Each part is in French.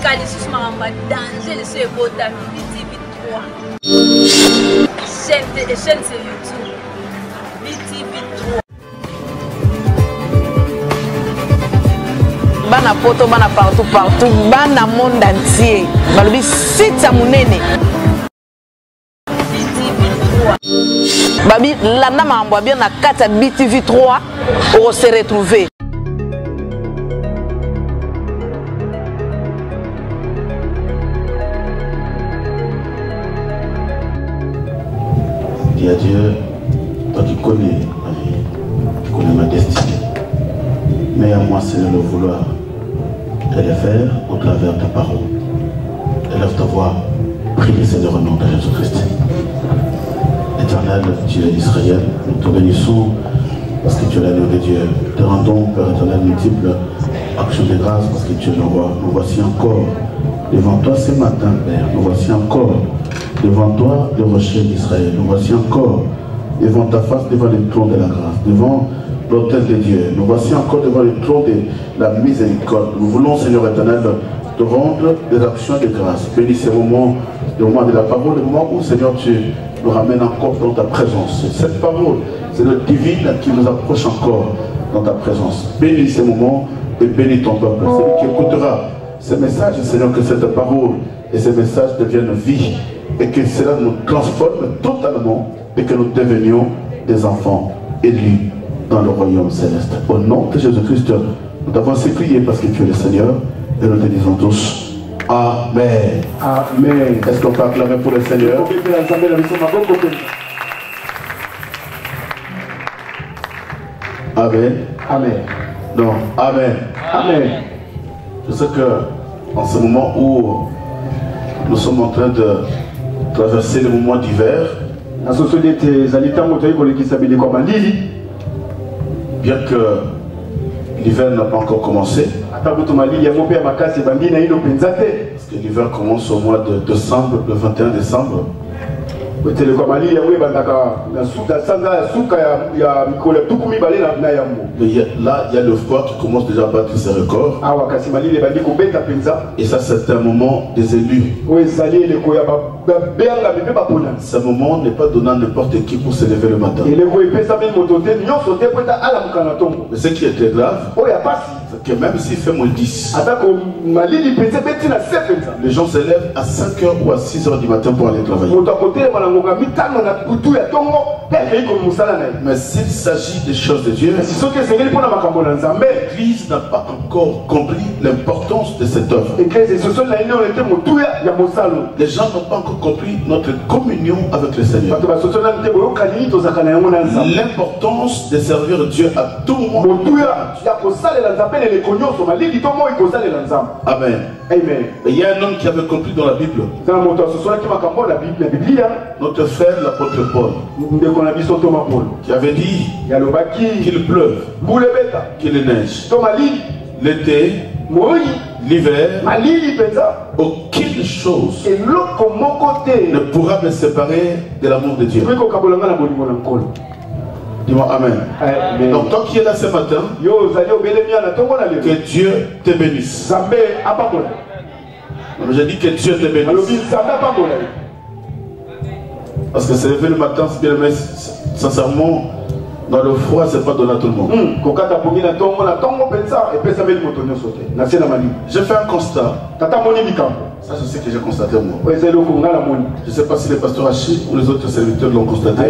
Kali sous ma danger, c'est beau ta BTV 3. Chaîne c'est YouTube. BTV 3. Bana poto, bana partout, bana monde entier. Balobi site ya munene. BTV 3. Babi landa mambo bien na kata BTV 3 on se retrouver. Dis à Dieu, toi qui connais ma vie, tu connais ma destinée. Mais à moi, c'est le vouloir de le faire au travers de ta parole. Élève ta voix, prie le Seigneur au nom de Jésus-Christ. Éternel, Dieu d'Israël, nous te bénissons parce que tu es l'agneau de Dieu. Te rendons, Père éternel, multiples actions de grâce parce que tu es le roi. Nous voici encore devant toi ce matin, Père. Nous voici encore devant toi, le rocher d'Israël. Nous voici encore devant ta face, devant le trône de la grâce, devant l'autel de Dieu. Nous voici encore devant le trône de la miséricorde. Nous voulons, Seigneur éternel, te rendre des actions de grâce. Bénis ces moments, le moment de la parole, le moment où, Seigneur, tu nous ramènes encore dans ta présence. Cette parole, c'est le divin qui nous approche encore dans ta présence. Bénis ces moments et bénis ton peuple. Celui qui écoutera ces messages, Seigneur, que cette parole et ces messages deviennent vie et que cela nous transforme totalement et que nous devenions des enfants élus dans le royaume céleste. Au nom de Jésus-Christ, nous t'avons ainsi prié parce que tu es le Seigneur et nous te disons tous Amen. Amen. Est-ce qu'on peut acclamer pour le Seigneur? Amen. Amen. Non, Amen. Amen. Je sais que en ce moment où nous sommes en train de traverser le moment d'hiver, bien que l'hiver n'a pas encore commencé, parce que l'hiver commence au mois de décembre, le 21 décembre. Mais là, il y a le froid qui commence déjà à battre ses records. Et ça, c'est un moment des élus. Ce moment n'est pas donné à n'importe qui pour se lever le matin. Mais ce qui était grave, c'est que même s'il fait moins 10, les gens se lèvent à 5h ou à 6h du matin pour aller travailler. Mais s'il s'agit des choses de Dieu, l'Église n'a pas encore compris l'importance de cette œuvre. Les gens n'ont pas encore compris notre communion avec le Seigneur. L'importance de servir Dieu à tout moment. Amen. Amen. Et il y a un homme qui avait compris dans la Bible. Notre frère l'apôtre Paul, qui avait dit qu'il pleuve, qu'il neige, l'été, l'hiver, aucune chose ne pourra me séparer de l'amour de Dieu. Dis-moi Amen. Donc toi qui es là ce matin, que Dieu te bénisse. Je dis que Dieu te bénisse. Parce que se lever le matin, c'est bien, mais sincèrement, dans le froid, c'est pas donné à tout le monde. J'ai fait un constat. Ça, je sais que j'ai constaté moi. Je ne sais pas si les pasteurs Achille ou les autres serviteurs l'ont constaté.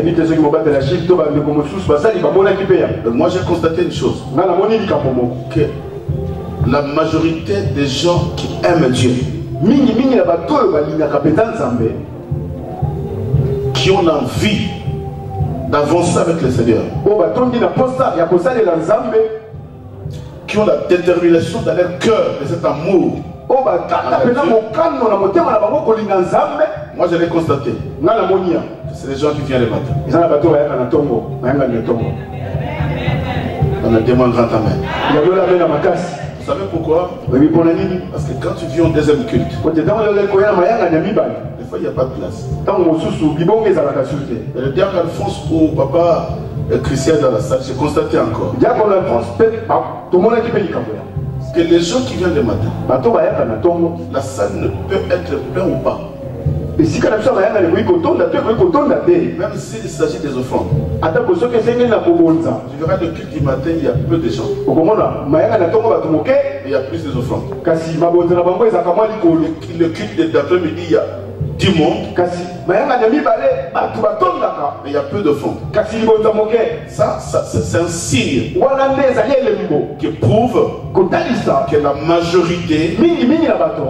Moi, j'ai constaté une chose. Que la majorité des gens qui aiment Dieu, qui ont envie d'avancer avec le Seigneur, qui ont la détermination dans leur cœur de cet amour, moi je l'ai constaté, c'est les gens qui viennent le matin. On a demandé un grand amen. Vous savez pourquoi? Parce que quand tu viens au deuxième culte, des fois il n'y a pas de place. Et le diable Alphonse ou papa Christian dans la salle, j'ai constaté encore que les gens qui viennent le matin, la salle ne peut être pleine ou pas. Même s'il s'agit des offrandes. Tu verras le culte du matin, il y a peu de gens. Il y a plus des offrandes. Le culte d'après-midi, il y a du monde. Mais il y a peu d'offrandes. Ça c'est un signe qui prouve que la majorité,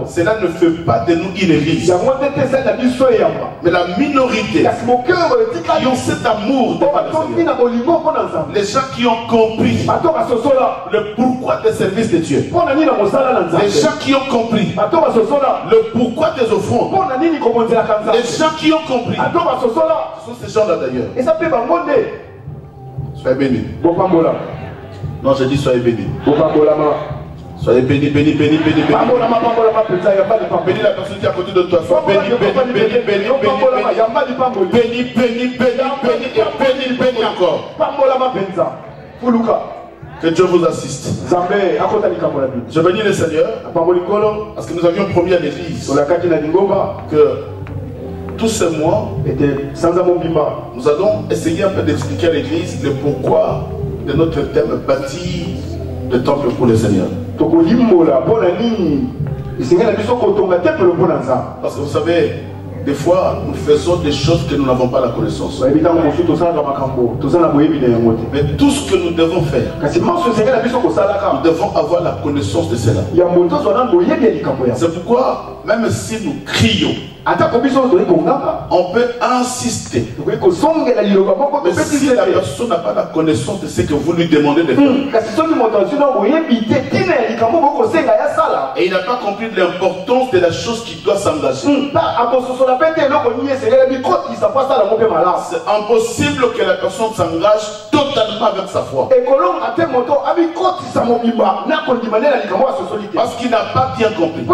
cela ne fait pas de nous une église. Mais la minorité qui ont cet amour de les gens qui ont compris le pourquoi des services de Dieu, les gens qui ont compris le pourquoi des offrandes, les gens qui ont compris, ce sont ces gens-là d'ailleurs. Soyez bénis. Non, je dis soyez bénis. Soyez bénis, bénis, bénis, bénis, bénis. Bénis la personne qui est à côté de toi. Sois béni, béni, béni, béni, béni, béni, béni, béni, béni, béni encore. Que Dieu vous assiste. Je bénis le Seigneur parce que nous avions promis à l'église que tous ces mois, nous allons essayer un peu d'expliquer à l'église le pourquoi de notre thème bâtir le temple pour le Seigneur. Parce que vous savez, des fois, nous faisons des choses que nous n'avons pas la connaissance. Mais tout ce que nous devons faire, nous devons avoir la connaissance de cela. C'est pourquoi, même si nous crions, on peut insister. Mais si la personne n'a pas la connaissance de ce que vous lui demandez de faire, et il n'a pas compris l'importance de la chose qui doit s'engager, c'est impossible que la personne s'engage totalement avec sa foi. Parce qu'il n'a pas bien compris.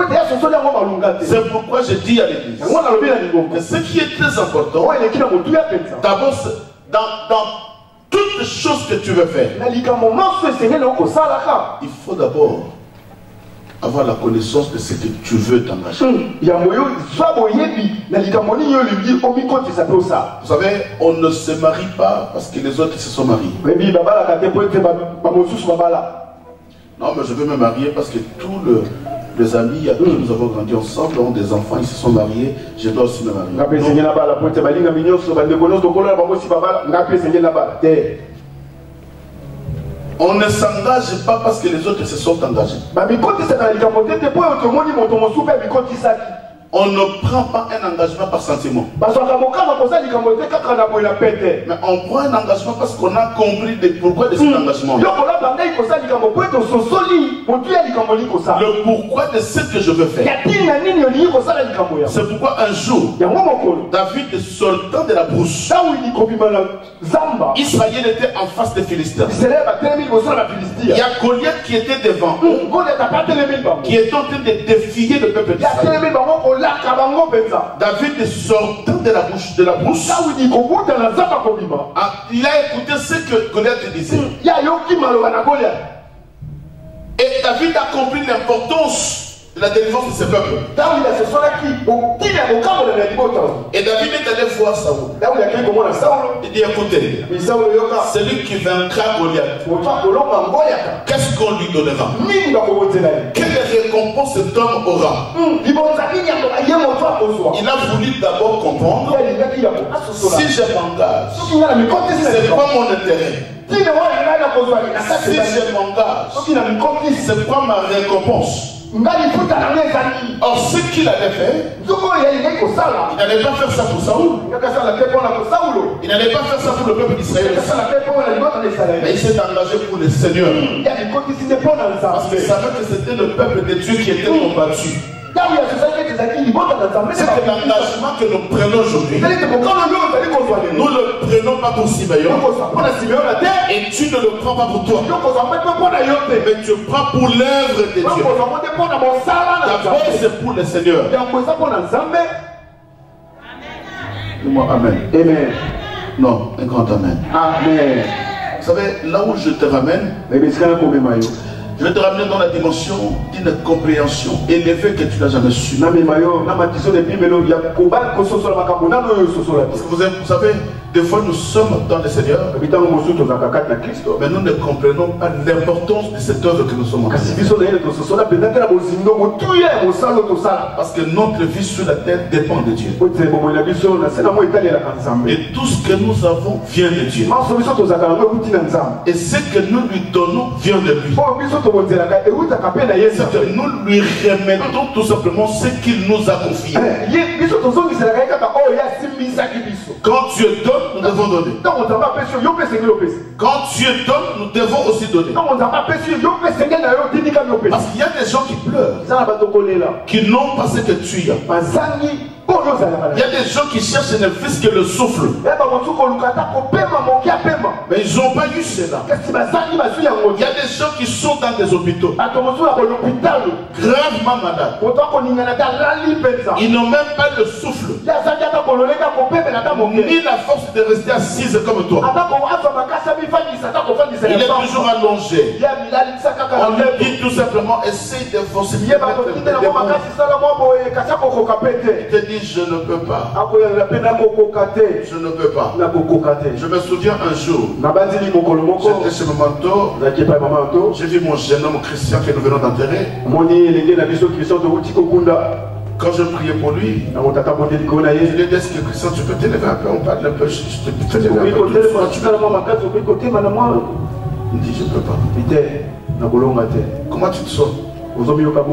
C'est pourquoi je dis à l'église que ce qui est très important, d'abord, dans toutes les choses que tu veux faire, il faut d'abord avoir la connaissance de ce que tu veux t'engager. Vous savez, on ne se marie pas parce que les autres se sont mariés. Non, mais je veux me marier parce que tous les amis à qui nous avons grandi ensemble ont des enfants, ils se sont mariés, je dois aussi me marier. On ne s'engage pas parce que les autres se sont engagés. On ne prend pas un engagement par sentiment. Mais on prend un engagement parce qu'on a compris pourquoi de cet engagement. Le pourquoi de ce que je veux faire. C'est pourquoi un jour, David sortant de la brousse, Israël était en face des Philistins. Il y a Goliath qui était devant, qui était en train de défier le peuple d'Israël. David sortant de la brousse, il a écouté ce que Goliath disait. Et David a compris l'importance de la délivrance de ce peuple. Et David est allé voir Saoul. Il dit écoutez, celui qui vaincra Goliath, qu'est-ce qu'on lui donnera? Quelle récompense cet homme aura? Il a voulu d'abord comprendre si je m'engage, c'est quoi mon intérêt? Si je m'engage, c'est quoi ma récompense? Or, ce qu'il avait fait, il n'allait pas faire ça pour Saoul. Il n'allait pas faire ça pour le peuple d'Israël. Mais il s'est engagé pour le Seigneur. Parce qu'il savait que c'était le peuple de Dieu qui était combattu. C'est l'engagement que nous prenons aujourd'hui. Nous ne le prenons pas pour Simeon. Et tu ne le prends pas pour toi. Mais tu prends pour l'œuvre de Dieu. D'abord c'est pour le Seigneur. Dis-moi Amen. Amen. Non, un grand Amen. Amen. Vous savez, là où je te ramène, je Je vais te ramener dans la dimension d'une compréhension élevée que tu n'as jamais su. Parce que vous savez, des fois nous sommes dans le Seigneur, mais nous ne comprenons pas l'importance de cette œuvre que nous sommes en train de faire. Parce que notre vie sur la terre dépend de Dieu. Et tout ce que nous avons vient de Dieu. Et ce que nous lui donnons vient de lui. C'est que nous lui remettons tout simplement ce qu'il nous a confié. Quand Dieu donne, nous devons donner. Quand Dieu donne, nous devons aussi donner. Parce qu'il y a des gens qui pleurent, qui n'ont pas ce que tu as. Il y a des gens qui cherchent ne fût-ce que le souffle. Mais ils n'ont pas eu cela. Il y a des gens qui sont dans des hôpitaux, gravement malades. Ils n'ont même pas le souffle, ni la force de rester assise comme toi. Il est toujours allongé. On lui dit tout simplement, essaye de forcer. Il te dit, je ne peux pas. Je ne peux pas. Je me souviens un jour, j'étais chez Mamanto, j'ai vu mon jeune homme Christian que nous venons d'enterrer. Quand je priais pour lui, je lui ai dit, est-ce que Christian, tu peux t'élever un peu? On parle un peu, je peux t'élever un peu. Il dit, je ne peux pas. Comment tu te sens? Je ne peux pas.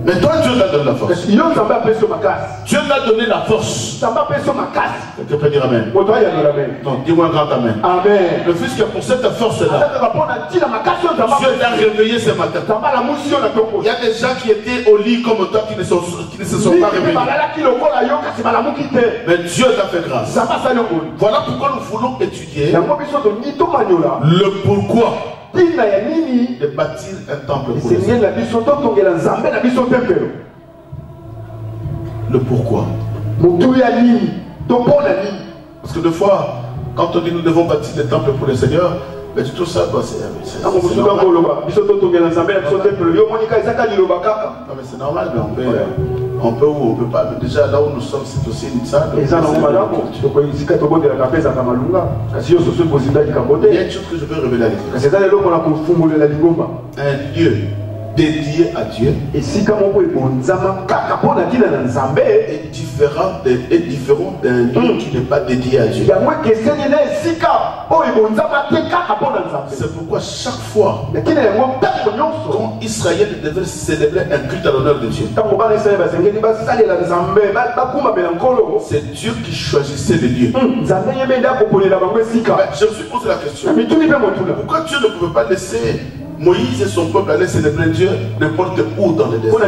Mais toi, Dieu t'a donné la force. Dieu t'a donné la force. Tu peux dire Amen. Non, dis-moi un grand Amen. Amen. Le fils que pour cette force-là, Dieu t'a réveillé ce matin. Il y a des gens qui étaient au lit comme toi qui ne se sont pas réveillés. Mais Dieu t'a fait grâce. Voilà pourquoi nous voulons étudier le pourquoi de bâtir un temple pour le Seigneur. Le pourquoi. Parce que des fois, quand on dit nous devons bâtir des temples pour le Seigneur, mais tout ça, c'est normal. Non, mais c'est normal, mais on peut ou on peut pas. Mais déjà là où nous sommes, c'est aussi une salle. Il y a une chose que je veux révéler à l'église. Un lieu dédié à Dieu est différent d'un lieu qui n'est pas dédié à Dieu. C'est pourquoi chaque fois quand Israël devait célébrer un culte à l'honneur de Dieu, c'est Dieu qui choisissait les lieux. Je me suis posé la question, pourquoi Dieu ne pouvait pas laisser Moïse et son peuple allaient célébrer Dieu n'importe où dans le désert?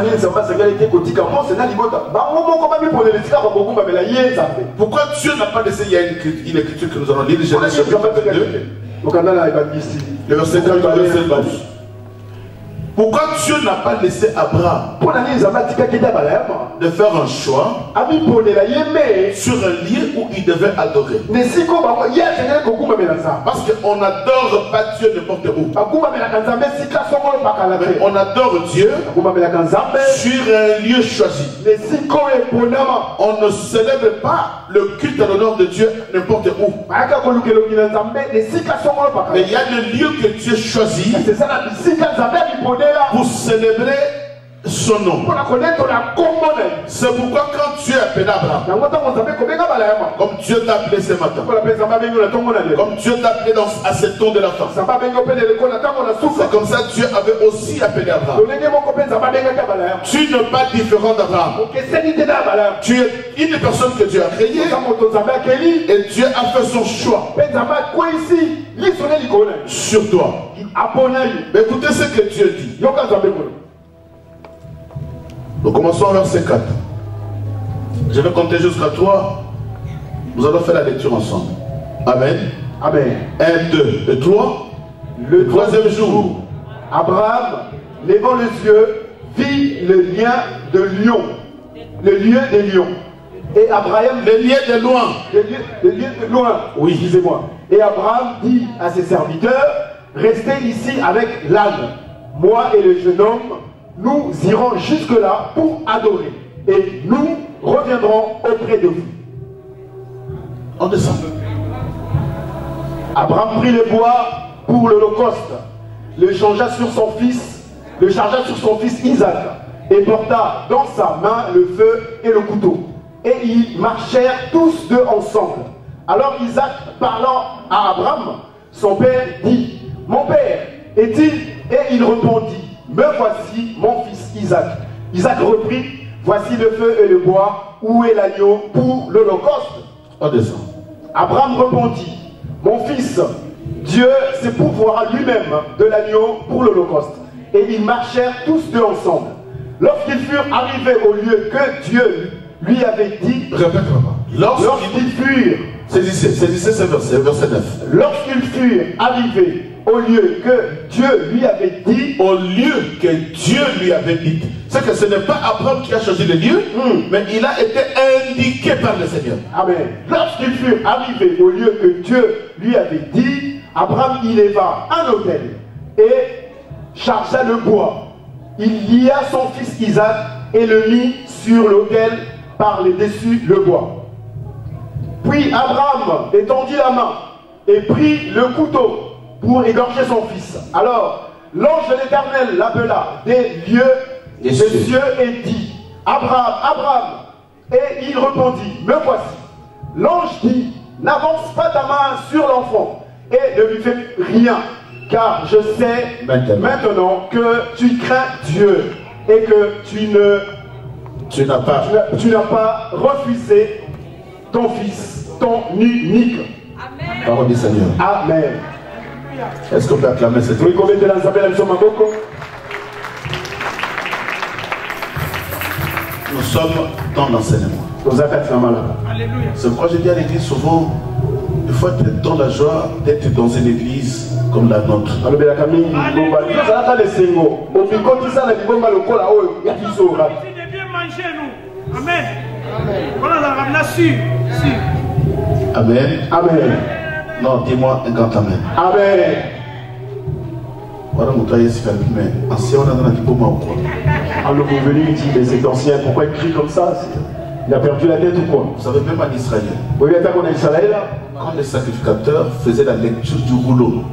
Pourquoi Dieu n'a pas laissé? Il y a une écriture que nous allons lire, Genèse chapitre 2, le verset 4 et le verset 12. Pourquoi Dieu n'a pas laissé Abraham de faire un choix sur un lieu où il devait adorer? Parce qu'on n'adore pas Dieu n'importe où. Mais on adore Dieu sur un lieu choisi. On ne célèbre pas le culte à l'honneur de Dieu n'importe où. Mais il y a des lieux que Dieu choisit pour célébrer son nom. C'est pourquoi quand Dieu appelait Abraham, comme Dieu t'a appelé ce matin, comme Dieu t'a appelé à ce ton de la fin, c'est comme ça Dieu avait aussi appelé Abraham. Tu n'es pas différent d'Abraham. Tu es une personne que Dieu a créée et Dieu a fait son choix sur toi. Mais écoutez ce que Dieu dit. Nous commençons au verset 4. Je vais compter jusqu'à 3. Nous allons faire la lecture ensemble. Amen. Amen. 1, 2 et 3. Le troisième jour, Abraham, levant les yeux, vit le lien de lion. Le lieu des lions. Et Abraham, le lien de loin. Le lien de loin. Oui. Excusez-moi. Et Abraham dit à ses serviteurs, restez ici avec l'âne. Moi et le jeune homme, nous irons jusque-là pour adorer. Et nous reviendrons auprès de vous. On descend. Abraham prit les bois pour l'Holocauste, le chargea sur son fils Isaac, et porta dans sa main le feu et le couteau. Et ils marchèrent tous deux ensemble. Alors Isaac, parlant à Abraham, son père, dit, mon père, est-il? Et il répondit, me voici mon fils Isaac. Isaac reprit, voici le feu et le bois, où est l'agneau pour l'Holocauste? On descend. Abraham répondit, mon fils, Dieu se pourvoira lui-même de l'agneau pour l'Holocauste. Et ils marchèrent tous deux ensemble. Lorsqu'ils furent arrivés au lieu que Dieu lui avait dit, Répète-moi. Lorsqu'ils furent, Saisissez ce verset 9. Lorsqu'ils furent arrivés au lieu que Dieu lui avait dit, Au lieu que Dieu lui avait dit, c'est que ce n'est pas Abraham qui a choisi le lieu, mais il a été indiqué par le Seigneur. Amen. Lorsqu'ils furent arrivés au lieu que Dieu lui avait dit, Abraham y leva un autel et chargea le bois. Il lia son fils Isaac et le mit sur l'autel par les dessus le bois. Puis Abraham étendit la main et prit le couteau pour égorger son fils. Alors l'ange de l'Éternel l'appela des lieux cieux et dit, Abraham, Abraham. Et il répondit, me voici. L'ange dit, n'avance pas ta main sur l'enfant et ne lui fais rien, car je sais maintenant que tu crains Dieu et que tu n'as pas refusé ton fils, ton unique. Amen. Parole du Seigneur. Amen. Est-ce qu'on peut acclamer cette oui, combien de Nous sommes dans l'enseignement. C'est pourquoi je dis à l'église souvent, il faut être dans la joie d'être dans une église comme la nôtre. Amen. Amen. Amen. Non, dis-moi un grand amen. Amen. Voilà mon taillé se fait mais ancien on a dit comment ou quoi. Alors vous venez dit mais c'est ancien, pourquoi il crie comme ça? Il a perdu la tête ou quoi? Vous savez même en Israël. Oui, il y a qu'on a Israël là. Quand les sacrificateurs faisaient la lecture du rouleau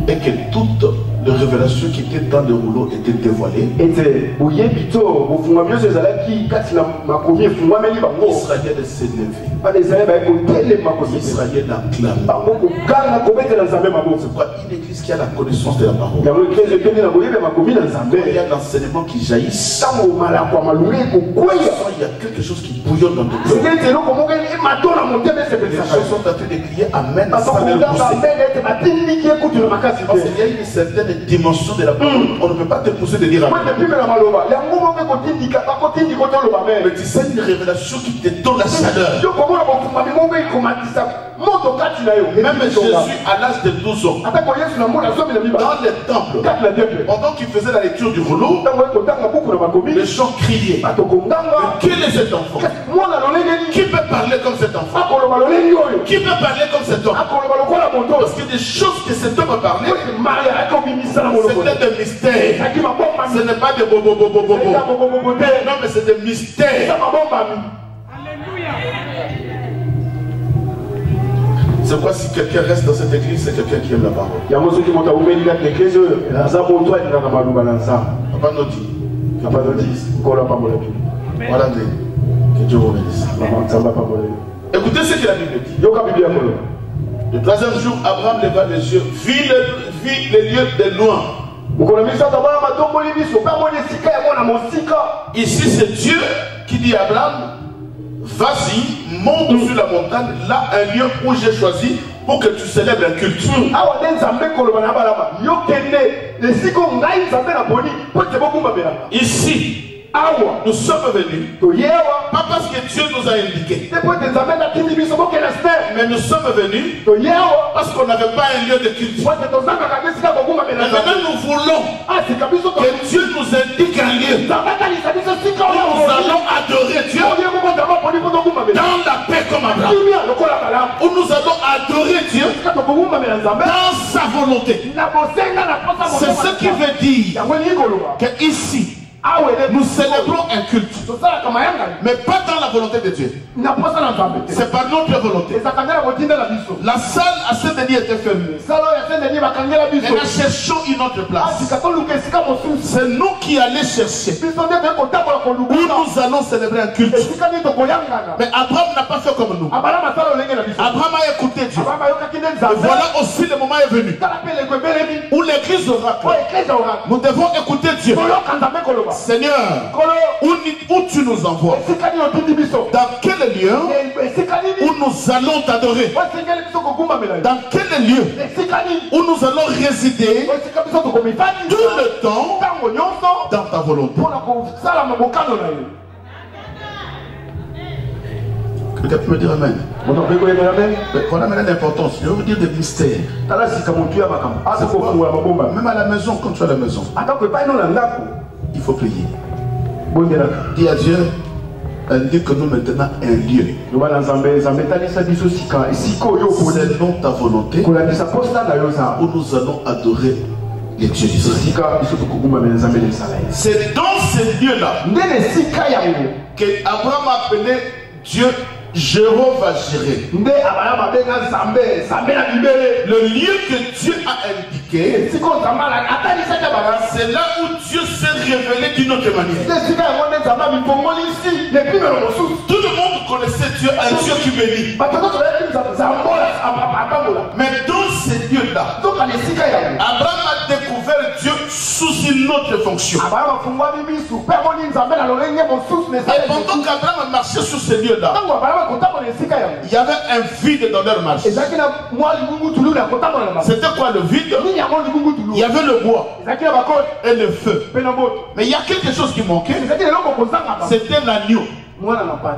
et que toutes les révélations qui étaient dans le rouleau étaient dévoilées, Israël s'est levé. Israël acclame. C'est quoi une église qui a la connaissance de la parole? Il y a l'enseignement qui jaillit. Il y a quelque chose qui bouillonne dans ton cœur. Les gens sont en train de crier Amen sans leur pousser. Parce qu'il y a une certaine dimension de la parole. On ne peut pas te pousser de dire Amen. Mais tu sais une révélation qui te donne la chaleur. Même Jésus à l'âge de 12 ans, dans le temple, pendant qu'il faisait la lecture du rouleau, les gens criaient. Mais quel est cet enfant? Qui peut parler comme cet enfant? Qui peut parler comme cet homme? Parce que des choses que cet homme a parlé, c'était des mystères. Ce n'est pas des bobo. Non, mais c'est des mystères. C'est quoi si quelqu'un reste dans cette église, c'est quelqu'un qui aime la parole. Papa nous dit. Voilà, que Dieu vous bénisse. Écoutez ce que la Bible dit. Le troisième jour, Abraham leva les yeux, vit les lieux de loin. Ici, c'est Dieu qui dit à Abraham, vas-y, monte sur la montagne, là un lieu où j'ai choisi pour que tu célèbres un culte. Ici, nous sommes venus, pas parce que Dieu nous a indiqué, mais nous sommes venus parce qu'on n'avait pas un lieu de culte. Maintenant nous voulons que Dieu nous indique un lieu où nous allons adorer Dieu dans la paix comme Abraham. sa volonté. C'est ce qui veut dire que ici, nous célébrons un culte, mais pas dans la volonté de Dieu. C'est par notre volonté. La salle à Saint-Denis était fermée. Et nous cherchons une autre place. C'est nous qui allons chercher où nous allons célébrer un culte. Mais Abraham n'a pas fait comme nous. Abraham a écouté Dieu. Et voilà aussi le moment est venu où l'église aura. Nous devons écouter Dieu. Seigneur, où tu nous envoies? Dans quel lieu où nous allons t'adorer? Dans quel lieu où nous allons résider tout le temps dans ta volonté? Quelqu'un peut me dire amen? Qu'on a maintenant l'importance. Je vais vous dire des mystères. Même à la maison, quand tu es à la maison, il faut prier. Dis à Dieu, indique que nous maintenant un lieu. Selon ta volonté, où nous allons adorer les dieux d'Israël. C'est dans ce lieu-là qu'Abraham appelait Dieu Jéhovah Jireh. Le lieu que Dieu a indiqué, c'est là où Dieu s'est révélé d'une autre manière. Tout le monde connaissait Dieu, un Dieu qui bénit. Mais dans ces lieux-là, Abraham a découvert Dieu sous une autre fonction. Et pendant qu'Abraham marchait sur ces lieux-là, il y avait un vide dans leur marche. C'était quoi le vide? Il y avait le bois et le feu. Mais il y a quelque chose qui manquait. C'était l'agneau,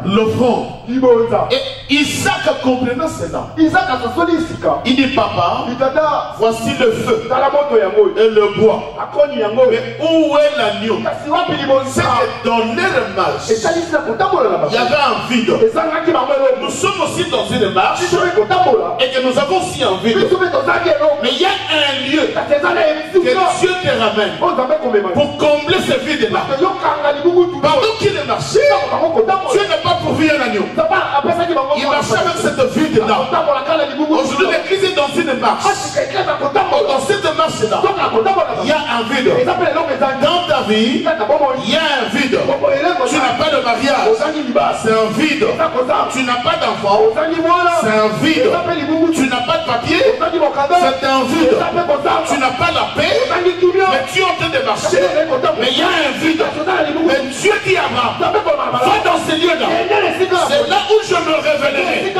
l'offrande. Et Isaac comprenant cela, il dit papa, voici le feu et le bois. Mais où est l'agneau? C'est que dans leur marche, il y avait un vide. Nous sommes aussi dans une marche et que nous avons aussi un vide. Mais il y a un lieu que Dieu te ramène pour combler ce vide-là. Pendant qu'il est marché, Dieu n'a pas pourvu un agneau. Il marchait avec cette vide-là. Aujourd'hui, l'église est dans une marche. Dans cette marche-là, il y a un vide. Dans ta vie, il y a un vide. Tu n'as pas de mariage, c'est un vide. Tu n'as pas d'enfant, c'est un vide. Tu n'as pas de papier, c'est un vide. Tu n'as pas la paix, mais tu es en train de marcher, mais il y a un vide. Mais Dieu dit à Abraham, va dans ces lieux-là. C'est là où je me révélerai.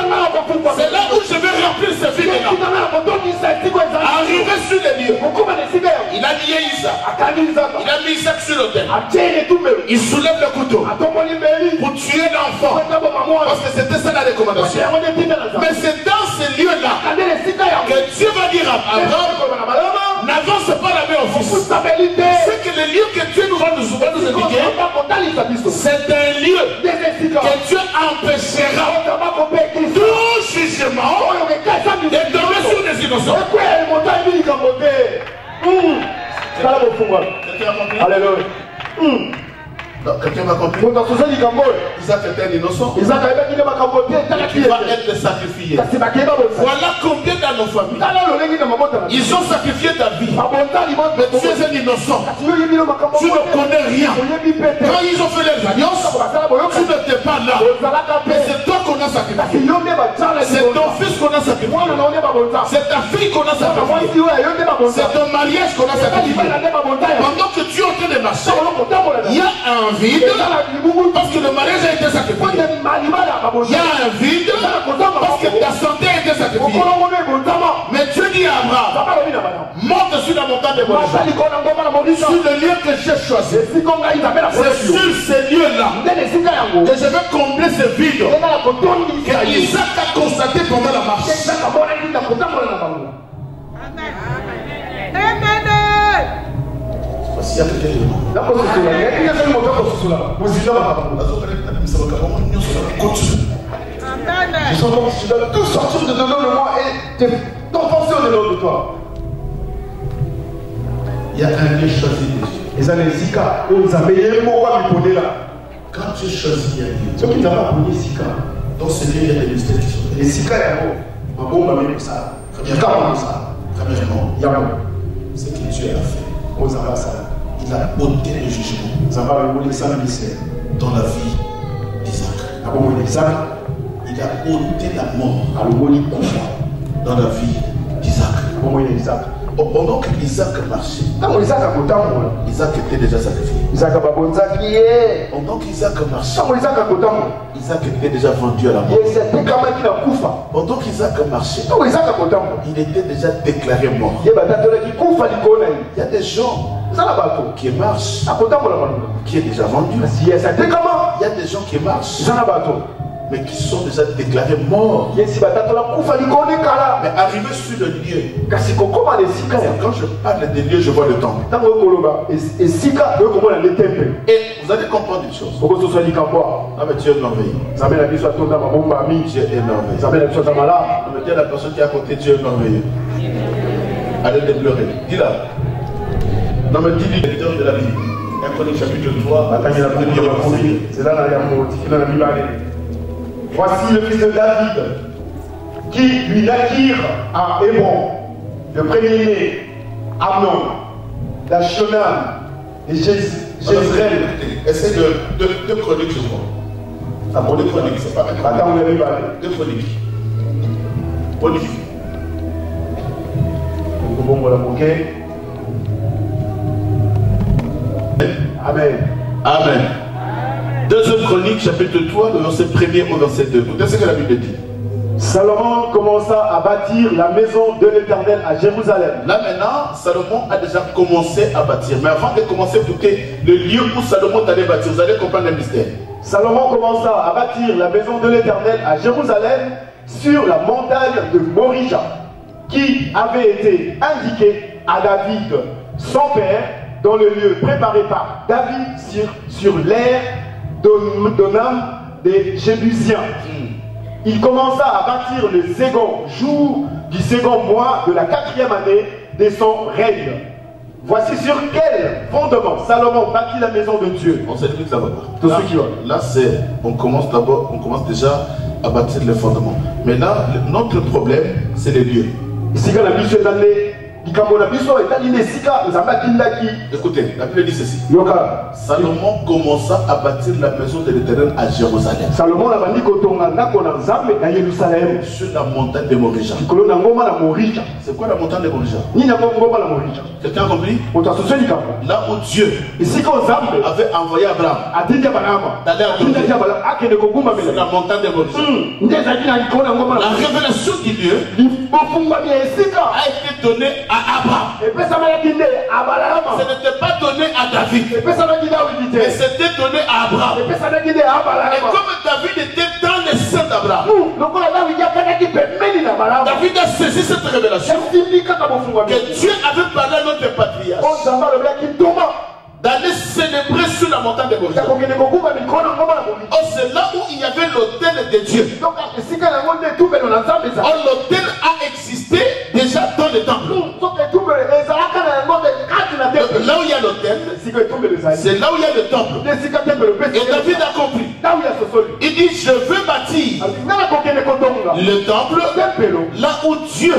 C'est là où je vais remplir ce vide-là. Arrivé sur les lieux, il a lié Isaac. Il a mis Isaac sur l'autel. Il soulève le couteau pour tuer l'enfant. Parce que c'était ça la recommandation. Mais c'est dans ces lieux-là que Dieu va dire à Abraham, n'avance pas la main au fils. C'est que le lieu que Dieu nous va nous indiquer, c'est un lieu que Dieu empêchera tout jugement de tomber sur des innocents. Alléluia. Quelqu'un m'a compris. Isaac était un innocent. Il va être sacrifié. Voilà combien dans nos familles ils ont sacrifié ta vie. Mais tu es un innocent. Tu ne connais rien. Quand ils ont fait les alliances, tu n'étais pas là. Mais c'est toi qu'on a sacrifié. C'est ton fils qu'on a sacrifié. C'est ta fille qu'on a sacrifié. C'est ton mariage qu'on a sacrifié. Pendant que tu es en train de marcher, il y a un vide parce que le mariage a été sacrifié. Il y a un vide parce que ta santé a été sacrifiée. Mais Dieu dit à Abraham, monte sur la montagne de Moriah, sur le lieu que j'ai choisi. C'est sur ces lieux-là que je vais combler ce vide que Isaac a constaté pendant la marche. Voici tout sortir de devant de moi et t'offenser au-delà de toi. Il y a un lieu choisi de Dieu. Et ça les Sika, vous avez les mots à me là. Quand tu choisis un lieu, Ceux qui n'ont pas connu Sika, dans ce lieu, il y a des mystères qui sont les Sika, il y a un bon mamie pour ça. Premièrement, Il y a un ce que Dieu a fait. bon ça. Il a ôté le jugement Ça va le voler ça le mystère. dans la vie d'Isaac. Ah bon, Isaac, Il a ôté la mort à le voler Koufa. dans la vie d'Isaac. Ah bon, Isaac. Pendant qu'Isaac marchait, Ah bon, Isaac a content, moi. Isaac était déjà sacrifié. Isaac a pas bon ça qui est. Pendant qu'Isaac marchait, Ah bon, Isaac a content, moi. Isaac était déjà vendu à la mort. Il s'est déclaré qu'il a Koufa. Pendant qu'Isaac marchait, Ah bon, Isaac a content, moi. il était déjà déclaré mort. Il y a qui Koufa, il connaît. Il y a des gens Ça n'a pas tout. qui marchent, A content pour la mano. qui est déjà vendu. Si elle s'est déclaré. Il y a des gens qui marchent, Ça n'a pas tout. mais qui sont déjà déclarés morts. Il y a si batato la Koufa, il connaît Kala. Mais arrivé sur le lieu, Kasi comment les Sika. quand je parle des lieux, je vois le temple. Tant que Koloba et Sika, eux comment les temples. Et vous allez comprendre une chose. Pourquoi ce soit dit Kamboa. Ah mais Dieu est merveilleux. Ça met la vie sur ton âme, mon ami. Dieu est merveilleux. Ça met la vie sur ta malade. On me dit à la personne qui est à côté, Dieu est merveilleux. Allez les pleurer. Dis-la. Non mais dis-lui, lecteur de la Bible. 1 Chronique chapitre 3. Attends, il a pris le premier. C'est là, il y a mon petit dans la Bible. Voici le fils de David qui lui naquirent à Hébron, le premier-né, Amnon, Dachonan et Jézreel. Essaye de chroniques, je crois. Ah bon, Deux chroniques, c'est pas un attends, on a vu. Deux chroniques. Bonif. Bon, voilà, ok. Amen. Amen. Deuxième chronique, chapitre 3, le verset 1er au verset 2. Écoutez ce que la Bible dit. Salomon commença à bâtir la maison de l'Éternel à Jérusalem. Là maintenant, Salomon a déjà commencé à bâtir. Mais avant de commencer, écoutez, le lieu où Salomon allait bâtir, vous allez comprendre le mystère. Salomon commença à bâtir la maison de l'Éternel à Jérusalem sur la montagne de Morija, qui avait été indiquée à David, son père, dans le lieu préparé par David sur l'aire d'Onam des Jébusiens. Il commença à bâtir le second jour du second mois de la 4e année de son règne. Voici sur quel fondement Salomon bâtit la maison de Dieu. On s'explique là-bas. Tous ceux qui ont. Là, c'est, on commence déjà à bâtir les fondements. Mais là, notre problème, c'est les lieux. Ici, quand la mission est allée, Écoutez, la Bible dit ceci. Yoka. Salomon commença à bâtir la maison de l'Éternel à Jérusalem. Salomon a bâti à Jérusalem. Sur la montagne de Morija. C'est quoi la montagne de Morija? Quelqu'un a compris? Là où Dieu avait envoyé Abraham d'aller adorer. C'est la montagne de Morija. La révélation du lieu a été donnée à Abraham. Ce n'était pas donné à David, mais c'était donné à Abraham. Et comme David était dans les seins d'Abraham, David a saisi cette révélation que Dieu avait parlé à notre patriarche d'aller célébrer sur la montagne de Morija. Oh, c'est là où il y avait l'autel de Dieu. Oh, l'autel a existé déjà dans le temple. Là où il y a l'autel, c'est là où il y a le temple. Et David a compris. Il dit, je veux bâtir le temple là où Dieu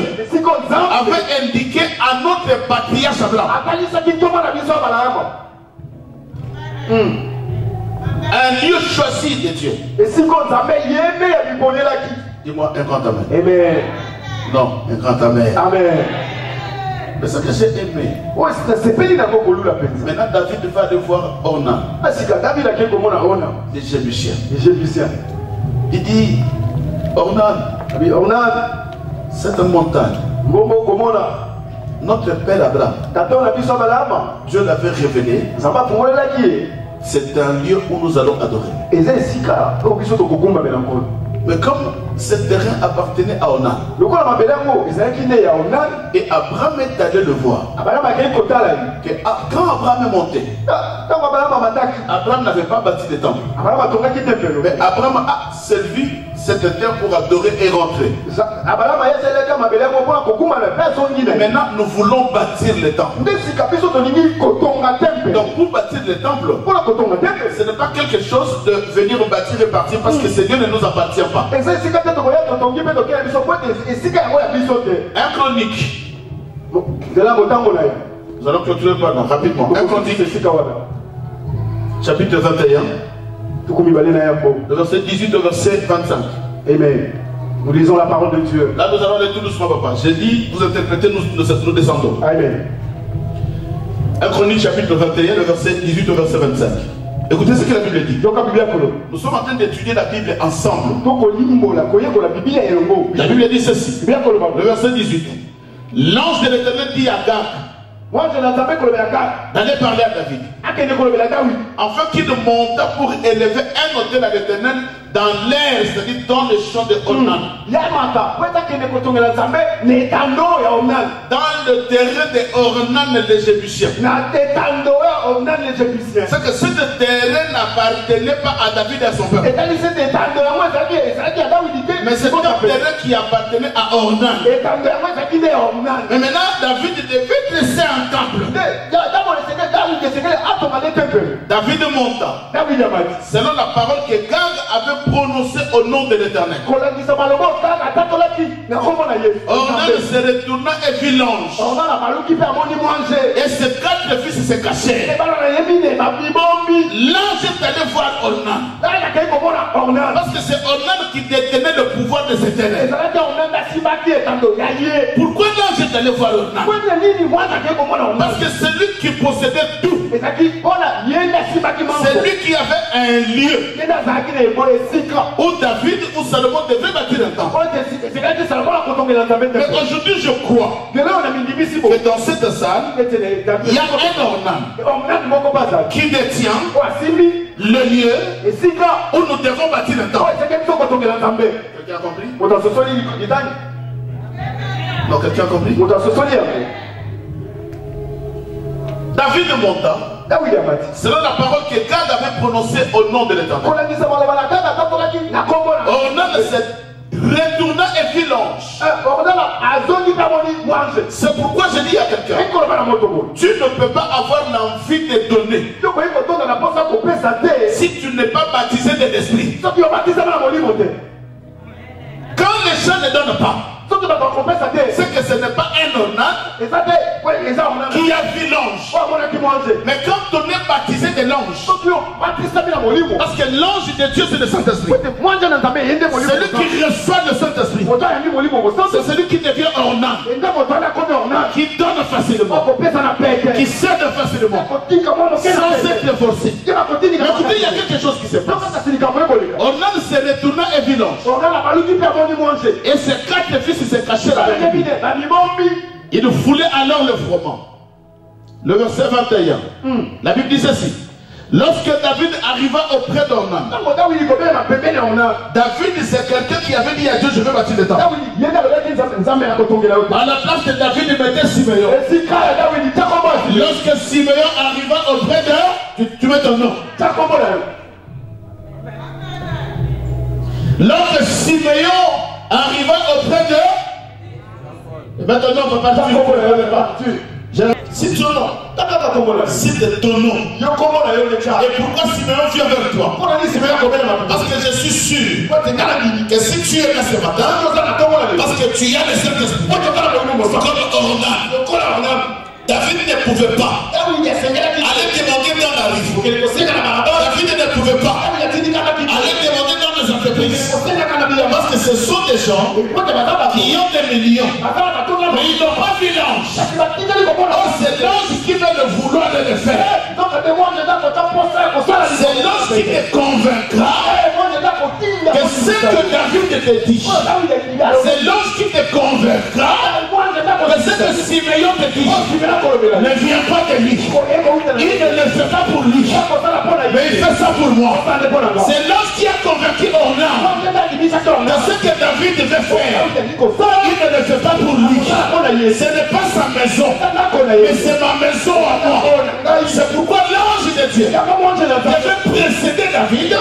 avait indiqué à notre patriarche Abraham. Un lieu choisi de Dieu. Dis-moi un grand amen. Amen. Non, un grand amen. Amen. Mais ça que j'ai aimé. Maintenant, David va aller voir Ornan, les Jébusiens. Il dit, Ornan, cette montagne, notre père Abraham, Dieu l'avait révélé. C'est un lieu où nous allons adorer. Mais comme ce terrain appartenait à Onan, et Abraham est allé le voir, quand Abraham est monté, Abraham n'avait pas bâti de temple. Mais Abraham a servi cette terre pour adorer et rentrer. Maintenant, nous voulons bâtir les temples. Donc, pour bâtir les temples, ce n'est pas quelque chose de venir bâtir et partir parce que ce Dieu ne nous appartient pas. Un chronique. Nous allons clôturer rapidement. Un chronique. Chapitre 21. Le verset 18 au verset 25. Amen. Nous lisons la parole de Dieu. Là, nous allons aller tout doucement, papa. J'ai dit, vous interprétez, nous descendons. Amen. 1 Chronique, chapitre 21, le verset 18 au verset 25. Écoutez ce que la Bible dit. Nous sommes en train d'étudier la Bible ensemble. La Bible dit ceci. Le verset 18. L'ange de l'Éternel dit à Gad d'aller parler à David, afin qu'il montât pour élever un autel à l'Éternel dans l'air, c'est-à-dire dans le champ de Onan. Dans le terrain de Ornan les Jébusiens. C'est que ce terrain n'appartenait pas à David et à son peuple. Mais c'est un terrain qui appartenait à Ornan. Mais maintenant, David devait laisser un temple. David monta. Selon la parole que Gad avait prononcée au nom de l'Éternel. Ornan se retourna et vit l'ange. Et ses 4 fils se cachèrent. L'ange est allé voir Ornan. Parce que c'est Ornan qui détenait le pouvoir de cet éternel. Pourquoi l'ange est allé voir Ornan? Parce que c'est lui qui possédait tout. C'est lui qui avait un lieu où David ou Salomon devait bâtir un temple. Mais aujourd'hui je crois que dans cette salle il y a un Ornan qui détient le lieu où nous devons bâtir un temple. Quelqu'un a compris? Non, quelqu'un a compris? David monta selon la parole que Gad avait prononcée au nom de l'Éternel. Ornan se retourna et vit l'ange. C'est pourquoi je dis à quelqu'un, tu ne peux pas avoir l'envie de donner si tu n'es pas baptisé de l'esprit. Quand les gens ne donnent pas, c'est que ce n'est pas un Ornan qui a vu l'ange. Mais quand on est baptisé de l'ange, parce que l'ange de Dieu c'est le Saint-Esprit. Celui qui reçoit le Saint-Esprit, c'est celui qui devient Ornan, qui donne facilement, qui cède facilement, sans être forcé. Mais écoutez, il y a quelque chose qui se passe. Ornan se retourna et vit l'ange. Et ses 4 fils se cachaient là. Il voulait alors le froment. Le verset 21. La Bible dit ceci. Lorsque David arriva auprès d'Ornan, David c'est quelqu'un qui avait dit à Dieu, je veux bâtir le temple. À la place de David, il mettait Siméon. Lorsque Siméon arriva auprès d'eux, tu mets ton nom. Lorsque Siméon arriva auprès d'eux, et maintenant on va partir. Si ton nom, si c'est ton nom, et pourquoi Siméon vient vers toi? Parce que je suis sûr que si tu es là ce matin, parce que tu as le Saint-Esprit, comme Ornan, David ne pouvait pas aller demander dans la rue. David ne pouvait pas aller demander dans les entreprises. Parce que ce sont des gens qui ont des millions, mais ils n'ont pas vu l'ange. Or c'est l'ange qui va le vouloir de le faire. C'est l'ange qui te convaincra que ce que David te dit, c'est l'ange qui te convaincra que ce que Siméon te dit ne vient pas de lui. Il ne le fait pas pour lui, mais il fait ça pour moi. C'est l'ange qui a convaincu Ornan David devait faire, il ne le fait pas pour lui. Ce n'est pas sa maison, mais c'est ma maison à moi. C'est pourquoi l'ange de Dieu devait précéder David.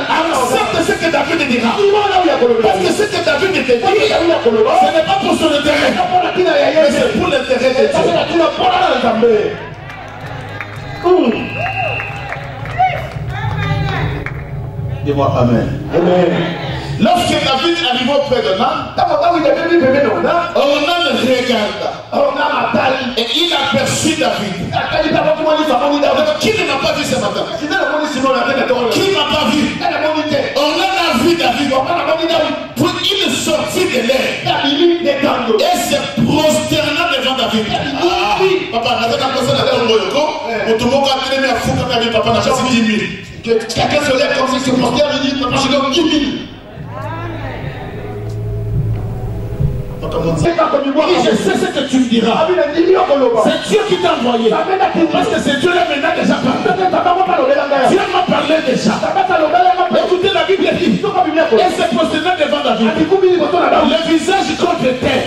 Accepte ce que David dira. Parce que ce que David te dit, ce n'est pas pour son intérêt, mais c'est pour l'intérêt de Dieu. Dis-moi Amen. Amen. Lorsque David arriva auprès de Ornan, Ornan regarda et il aperçut David. Qui ne m'a pas vu ce matin? Qui ne m'a pas vu? Ornan a vu David. Puis il sortit de l'air et se prosterna devant David. Papa, quelqu'un se lève comme si se prosterne et dit papa, je donne 10 000. Je sais ce que tu me diras. C'est Dieu qui t'a envoyé. Parce que c'est Dieu là maintenant déjà parlé. Dieu m'a parlé déjà. Écoutez la Bible dit. Et se prosterna devant David. Le visage contre terre.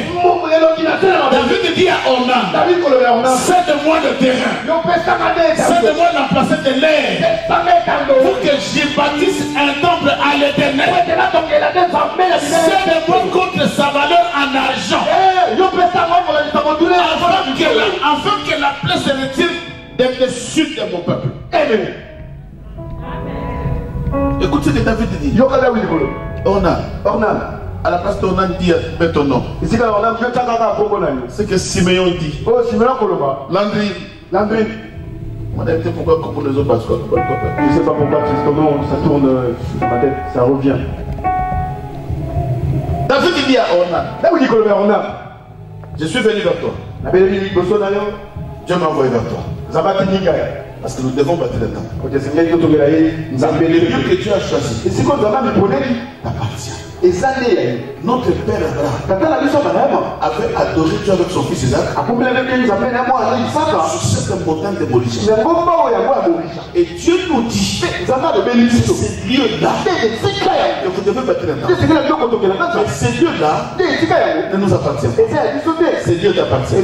David dit à Ornan, cède-moi le terrain. Cède-moi la place de l'air. Pour que j'y bâtisse un temple à l'Éternel. Cède-moi contre sa valeur en argent. Afin que la plaie se retire dessus de mon peuple. Amen. Écoute ce que David dit. Ornan. À la place d'Ornan dit mets ton nom. C'est que Siméon dit. Landry. On a été pourquoi pour les autres parce que je ne sais pas pourquoi ton nom ça tourne sur ma tête, ça revient. David dit à Ornan, je suis venu vers toi. Dieu m'a envoyé vers toi. Parce que nous devons battre le temps. Le lieu que Dieu a choisi t'appartient. Notre père Abraham avait adoré Dieu avec son fils Isaac sur cette montagne de Morisha. Et Dieu nous dit ce lieu-là, vous devez battre le temps. Mais ce lieu-là ne nous appartient pas. Ce lieu t'appartient.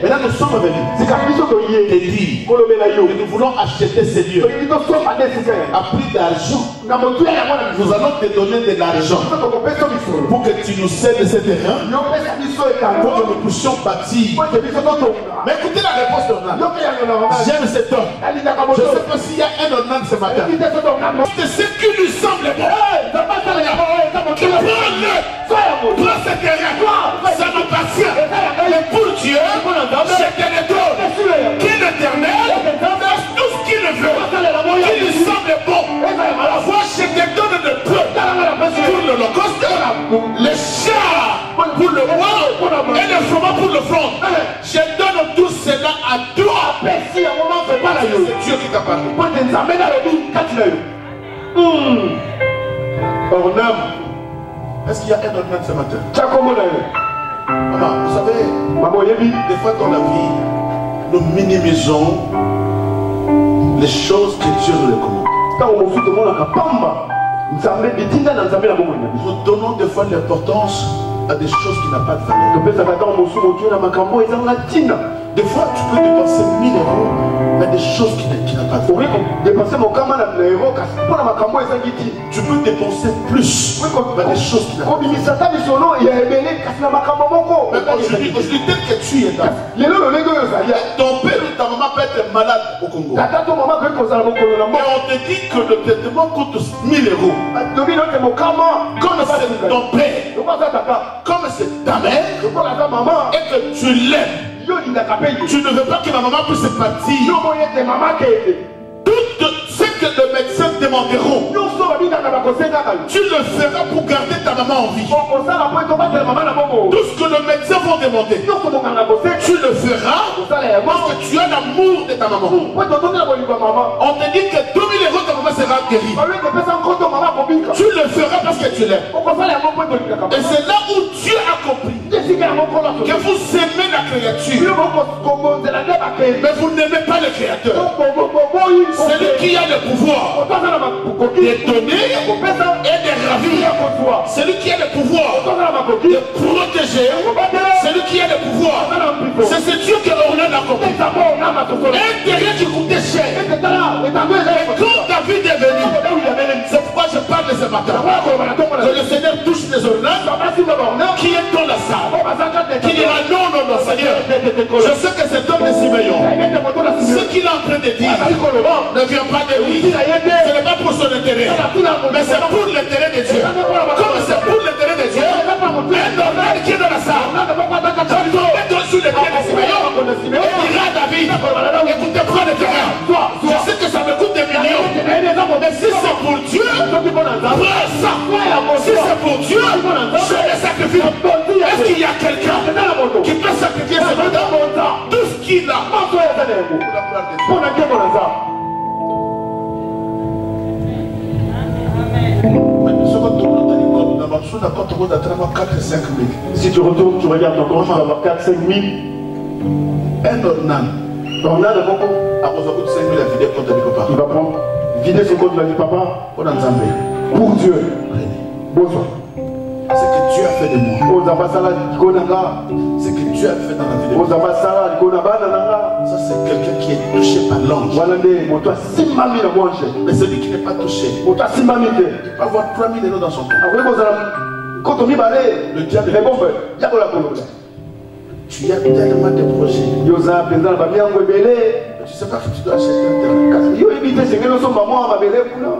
Maintenant nous sommes venus te dire que nous voulons acheter ce lieu à prix d'argent. Nous allons te donner de l'argent pour que tu nous cèdes ce terrain pour que nous puissions bâtir. Mais écoutez la réponse d'Ornan. J'aime cet homme. Je ne sais pas s'il y a un Ornan ce matin. C'est ce qui lui semble bon. Prends ce terrain. Ça m'appartient. Et pour Dieu, c'est un étoile. Qui est l'éternel, tout ce qu'il veut, qui lui semble bon. Vois, je te donne le peu pour l'Holocauste, les chars pour le bois et le froment pour le front. Je donne tout cela à toi. C'est Dieu qui t'a parlé. Ornan, est-ce qu'il y a un Ornan ce matin? Maman, vous savez, des fois dans la vie, nous minimisons les choses que Dieu nous recommande. Nous donnons des fois l'importance à des choses qui n'ont pas de valeur. Des fois, tu peux dépenser 1000 euros, mais des choses qui n'ont pas de valeur. Tu peux dépenser plus, mais des choses qui n'ont pas de valeur. Mais aujourd'hui, tel que tu es là, ton père ou ta maman peut être malade au Congo. Et on te dit que le traitement coûte 1000 euros. Comme c'est ton père, comme c'est ta mère, et que tu l'aimes, tu ne veux pas que ma maman puisse partir. Tout ce que les médecins demanderont, tu le feras pour garder ta maman en vie. Tout ce que les médecins vont demander, tu le feras parce que tu as l'amour de ta maman. On te dit que 2000 euros ta maman sera guérie. Tu le feras parce que tu l'aimes. Et c'est là où Dieu a compris que vous aimez la créature, mais vous n'aimez pas le créateur. C'est lui qui a le pouvoir de donner et de celui qui a le pouvoir de protéger, celui qui a le pouvoir. C'est ce Dieu que Ornan a compris. Un terrain qui coûtait cher. Et quand David est venu, c'est pourquoi je parle de ce matin. Que le Seigneur touche les Ornan qui est dans la salle. Qui dira non, non, non, Seigneur. Je sais que cet homme est Simeon. Ce qu'il est en train de dire ne vient pas de lui. Ce n'est pas pour son intérêt. Mais c'est pour l'intérêt de Dieu. Comme c'est pour l'intérêt de Dieu, un Ornan qui est dans la salle. Je tombe sous les pieds de Simeon. Et dira à David, écoutez, prends le terrain. Je sais que ça me coûte des millions. Mais si c'est pour Dieu, prends ça. Si c'est pour Dieu, je les sacrifie. Est-ce qu'il y a quelqu'un qui peut sacrifier ce matin tout ce qu'il a pour la gloire de Dieu? Si tu retournes, tu regardes ton compte, tu vas avoir 4-5 000. Un Ornan. Ornan de beaucoup. Il va prendre, vider son compte, il va dire papa, pour Dieu. Bonsoir. Ce que Dieu a fait de moi. Ce que Dieu a fait dans la vie de moi. Ça c'est quelqu'un qui est touché par l'ange. Mais celui qui n'est pas touché, il peut avoir 3 000 € dans son compte. Le diable est... Tu as tellement de projets. Tu ne sais pas que tu dois acheter un terrain.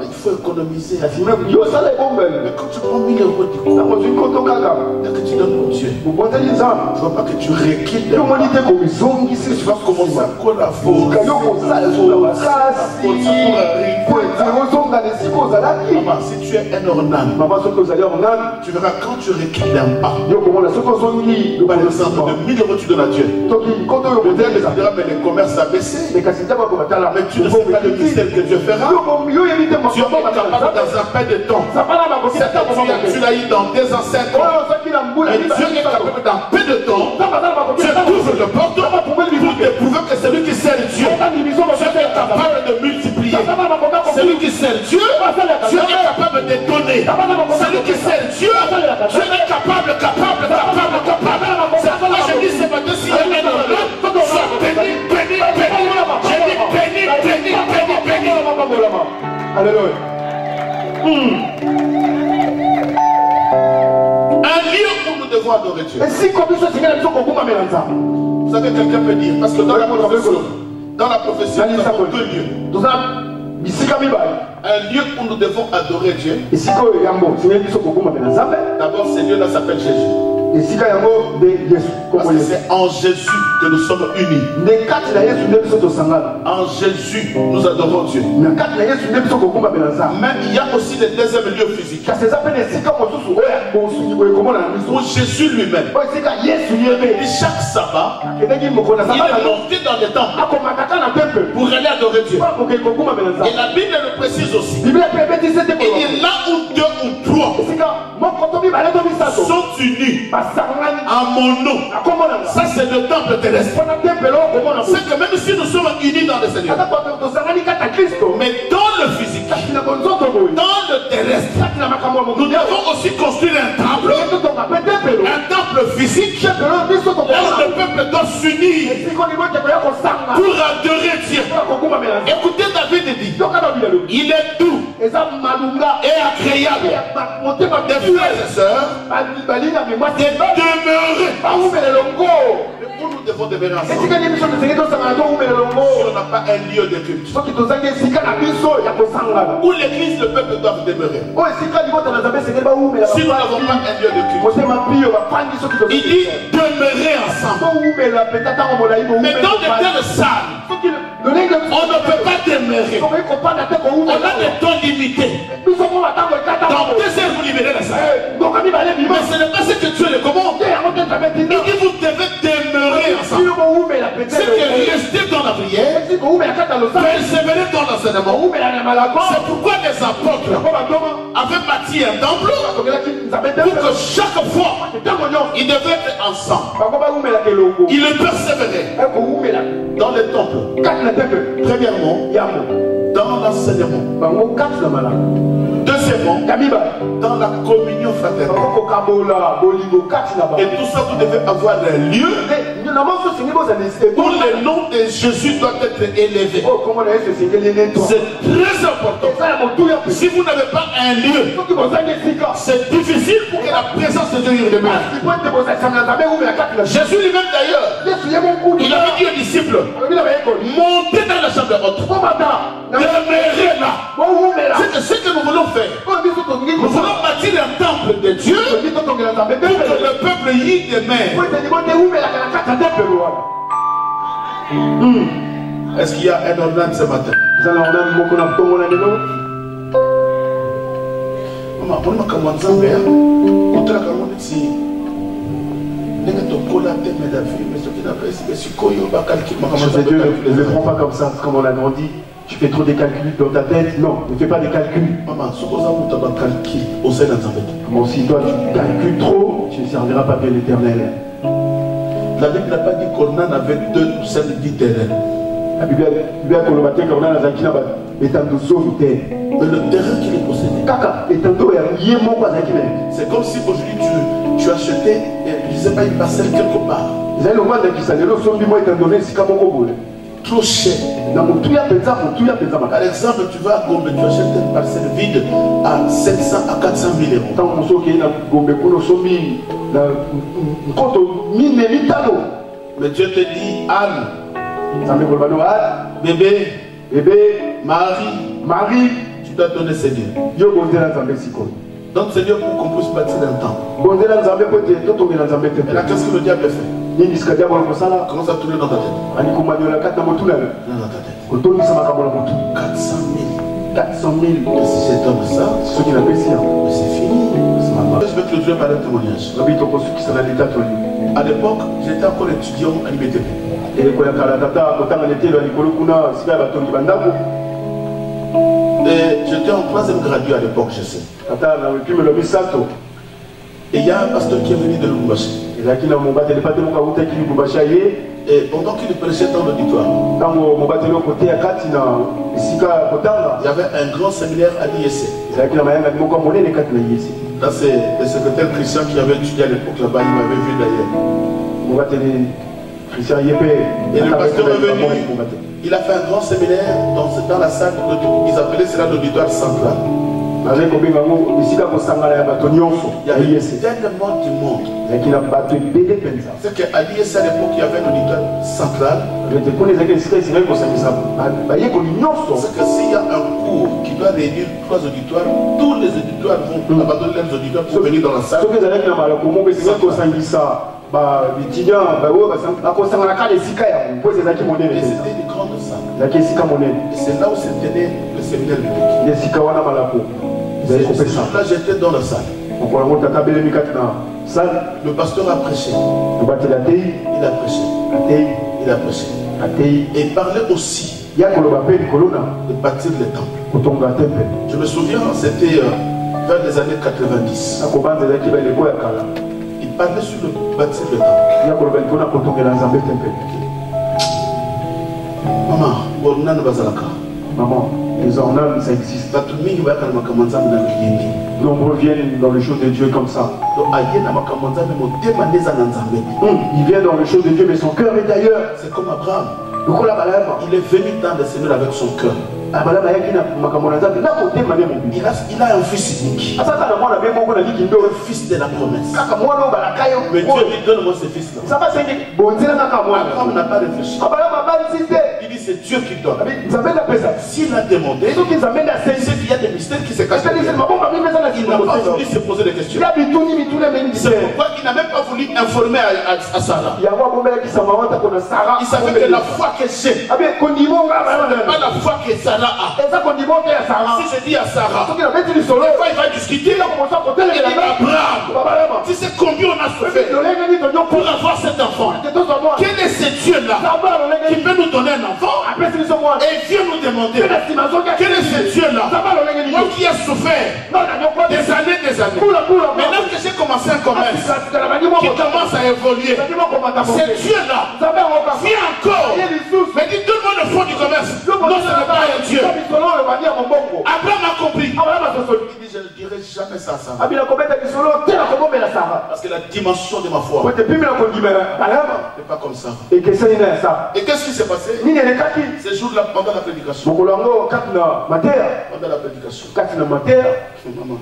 Il faut économiser. Mais quand tu prends 1 000 € du coup, dès que tu donnes pour Dieu, tu ne vois pas que tu recules. Tu vas commencer à collaborer. Si tu es un Ornan, tu verras quand tu recules d'un pas. Par exemple, de 1 000 € tu donnes à Dieu. Peut-être que tu diras, mais le commerce a baissé. Mais tu ne sais pas le mystère que Dieu fera. Dieu est capable dans un peu de temps. Tu l'as eu dans 2 ans, 5 ans. Mais Dieu est capable dans peu de temps. Tu ouvres le porte pour te prouver que celui qui sert Dieu, Dieu est capable de multiplier. Celui qui sert Dieu, Dieu est capable de donner. Celui qui sert Dieu, Dieu est capable. C'est pourquoi je dis ce matin, s'il y a un homme, sois béni. J'ai dit béni. Alléluia. Un lieu où nous devons adorer Dieu. Vous savez, quelqu'un peut dire, parce que dans la prophétie, nous avons 2 lieux. Un lieu où nous devons adorer Dieu. D'abord, ce lieu-là s'appelle Jésus. Parce que c'est en Jésus que nous sommes unis. En Jésus, nous adorons Dieu. Mais il y a aussi le deuxième lieu physique. Où Jésus lui-même, chaque sabbat, il est monté dans le temple pour aller adorer Dieu. Et la Bible le précise aussi. Il est là où 2 ou 3 sont unis en mon nom. Ça c'est le temple terrestre. C'est que même si nous sommes unis dans le Seigneur, mais dans le physique, dans le terrestre, nous devons aussi construire un temple physique, là où le peuple doit s'unir pour adorer Dieu. Écoutez, David dit, il est doux et agréable des frères et sœurs de demeurer où nous devons demeurer ensemble. Si on n'a pas un lieu de culte où l'église, le peuple doivent demeurer, si nous n'avons pas un lieu de culte, il dit demeurer ensemble. Mais dans de telles salles, on ne peut pas demeurer. On a des temps limités. Dans 2 heures, vous libérez la salle. Mais ce n'est pas ce que Dieu le commande. Il dit vous devez demeurer ensemble. C'est que rester dans la prière, persévérer dans l'enseignement. C'est pourquoi les apôtres avaient bâti un temple pour que chaque fois ils devaient être ensemble. Ils le persévéraient dans le temple. Premièrement, dans la l'enseignement. Deuxièmement, dans la communion fraternelle. Et tout ça, vous devez avoir un lieu où le nom de Jésus doit être élevé. C'est très important. Si vous n'avez pas un lieu, c'est difficile pour que la présence de Dieu y demeure. Jésus lui-même d'ailleurs, il avait dit aux disciples, montez dans la chambre haute, demeurez là. C'est ce que nous voulons faire. Nous voulons bâtir un temple de Dieu pour que le peuple y demeure. Est-ce qu'il y a un ordre ce matin? Ne le prends pas comme ça, comme on l'a grandi. Tu fais trop des calculs dans ta tête. Non, ne fais pas des calculs. Bon, si toi tu calcules trop, tu ne serviras pas bien l'Éternel. La Bible n'a pas dit qu'Ornan avait 2 ou 5 terrains. La Bible a dit qu'Ornan avait mais le terrain qu'il est possédé. C'est comme si aujourd'hui tu achetais, je ne sais pas, une parcelle quelque part. Trop cher. Par exemple, tu vas à Gombe, tu achètes une parcelle vide à 700 à 400 000 euros. Mais Dieu te dit, Anne, bébé, Marie, tu dois donner ces lieux. Donc c'est Dieu pour qu'on puisse bâtir un temple. Et là, qu'est-ce que le diable fait? Commence à tourner dans ta tête. Dans ta tête. 400 000. Et si c'est comme ça, c'est fini. Je veux que Dieu parle de témoignage. À l'époque, j'étais encore étudiant à l'IBTP. Et j'étais en 3e gradué à l'époque, je sais. Et il y a un pasteur qui est venu de Lubumbashi. Et pendant qu'il prêchait dans l'auditoire, il y avait un grand séminaire à l'IEC. Là, c'est le secrétaire Christian qui avait étudié à l'époque là-bas, il m'avait vu d'ailleurs. Et le pasteur est venu, il a fait un grand séminaire dans la salle, ils appelaient cela l'auditoire central. Il y avait tellement du monde. C'est qu'à l'IEC à l'époque, il y avait un auditoire central. C'est que s'il y a un cours qui doit réunir 3 auditoires, tous les auditoires vont abandonner leurs auditoires pour venir dans la salle. Et c'était une grande salle. Et c'est là où se tenait le séminaire biblique. Là, j'étais dans la salle. Le pasteur a prêché. Il a prêché. Et il parlait aussi de bâtir le temple. Je me souviens, c'était vers les années 90. Il parlait sur le bâtir le temple. Maman, les ornanes, ça existe. Nombreux viennent dans les choses de Dieu comme ça. Il vient dans les choses de Dieu, mais son cœur est ailleurs. C'est comme Abraham. Il est venu dans le Seigneur avec son cœur. Il a un fils unique. Un fils de la promesse. Mais Dieu lui donne moi ce fils-là. Abraham n'a pas réfléchi. Il dit c'est Dieu qui donne. S'il a demandé, c'est qu'il y a des mystères qui se cachent. Il n'a pas voulu se poser des questions. C'est pourquoi il n'a même pas voulu informer à Sarah. Il savait que la foi que j'ai, pas la foi que Sarah a. Si je dis à Sarah, il va discuter. Il dit Abraham, tu sais combien on a souffert pour avoir cet enfant. Quel est ce Dieu-là qui peut nous donner un enfant et vient nous demander quel est ce Dieu-là, moi qui ai souffert des années. Maintenant que j'ai commencé un commerce qui commence à évoluer, ce Dieu-là vient encore, mais dit donne-moi le fond du commerce. Non, ce n'est pas un Dieu. c'est la dimension de ma foi. Pote pimi na kondimela balaba. C'est pas comme ça. Et que ça ina ça. Et qu'est-ce qui s'est passé? Nini elekaki. Ces jours-là, pendant la prédication. Bokolongo katna mater. Pendant la prédication. Katna mater. Maman.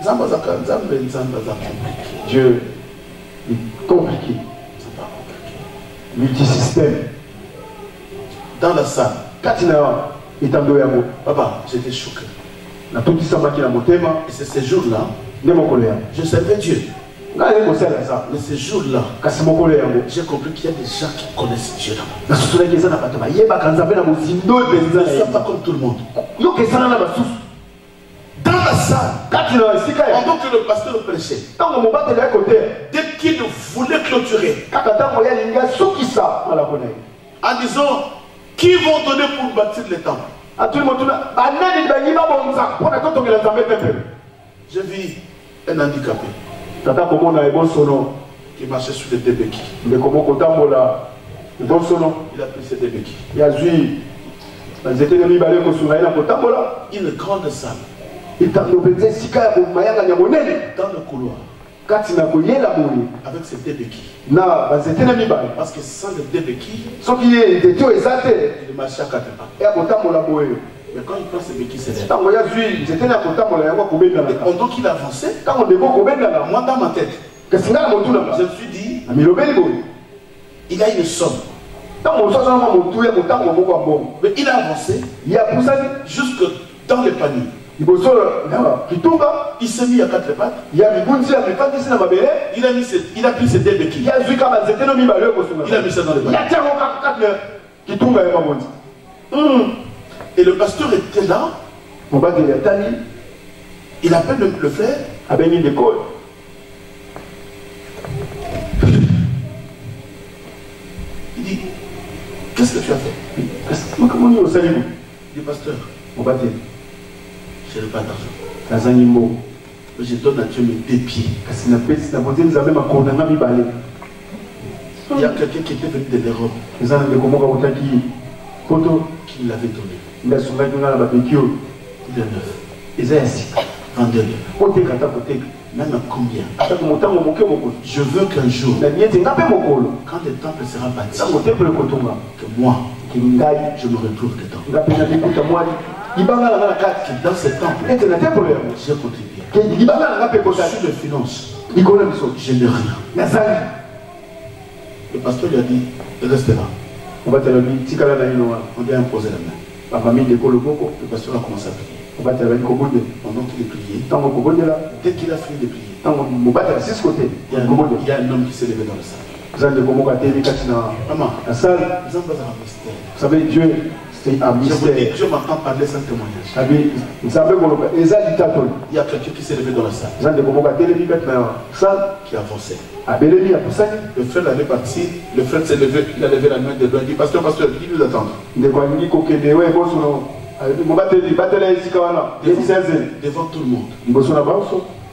Zamba zaka, zamba compliqué. Dieu est compliqué. C'est pas compliqué. Multisystème. Dans la salle. Katina itando yabo. Papa, j'étais choqué. Na tout ça makina motema. Et c'est ces jours-là. Je servais Dieu. Mais ces jours-là, j'ai compris qu'il y a des gens qui connaissent Dieu. Ils ne sont pas comme tout le monde. Dans la salle, pendant que le pasteur prêchait, dès qu'il voulait clôturer, en disant, qui vont donner pour bâtir les temples? J'ai vu un handicapé qui marchait sur les deux béquilles. Il a pris ses deux béquilles. Une grande salle. Dans le couloir. Avec ses deux béquilles. Parce que sans les deux béquilles, il marchait à quatre pas. Mais quand il prend ses béquilles, c'est là. Et pendant qu'il avançait, moi dans ma tête, je me suis dit, il a une somme. Mais il a avancé jusque dans le panier. Il s'est mis à quatre pattes. Il a pris ses deux béquilles. Il a mis ça dans le panier. Et le pasteur était là. Il appelle le frère. Il dit, qu'est-ce que tu as fait? Il dit, pasteur, je n'ai pas d'argent. Je donne à Dieu mes deux pieds. Il y a quelqu'un qui était venu de l'Europe qui me l'avait donné. Il est neuf. Vendez-le. Même à combien? Je veux qu'un jour, quand le temple sera bâti, que moi, je me retrouve dedans. Dans ce temple, j'ai contribué. Sur les finances, je n'ai rien. Le pasteur lui a dit, reste là. On lui a imposé la main. Le pasteur a commencé à prier. Pendant qu'il est prié, dès qu'il a fini de prier, il y a un homme qui s'est levé dans la salle. Maman, vous savez, Dieu, c'est un mystère. Je m'entends parler sans témoignage. Il y a quelqu'un qui s'est levé dans la salle, qui a avancé. Le frère allait partir, le frère s'est levé, il a levé la main de loin, il dit, pasteur, qui nous attend? Devant tout le monde.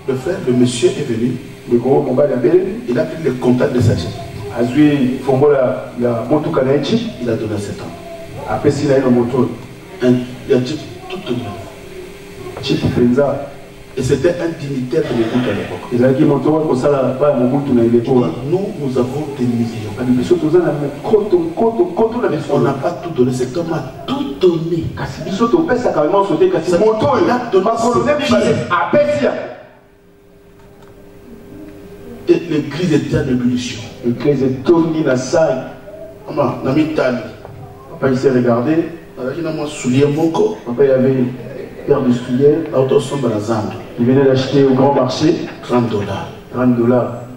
Le frère, le monsieur est venu. Il a pris le contact de sa chef. Il a donné cet homme. Il a dit tout neuf. Et c'était un dignitaire de l'époque à l'époque. Nous avons des millions. On n'a pas tout donné. Cet homme a tout donné. Et l'église était en ébullition. Papa il s'est regardé. Papa il avait une paire de souliers. Il venait d'acheter au grand marché. $30.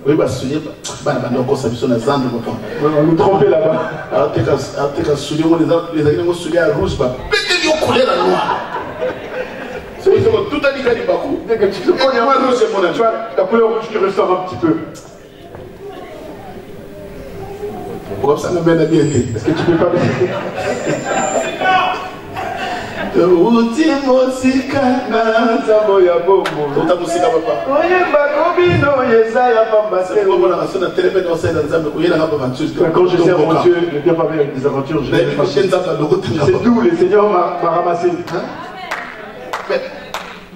Oui, bah, on nous trompait là-bas. Tout a dit qu'il y a dès que tu le connais, la couleur rouge qui ressort un petit peu. Est-ce que tu peux pas quand je sers mon Dieu, je viens pas avec des aventures. C'est d'où le Seigneur m'a ramassé.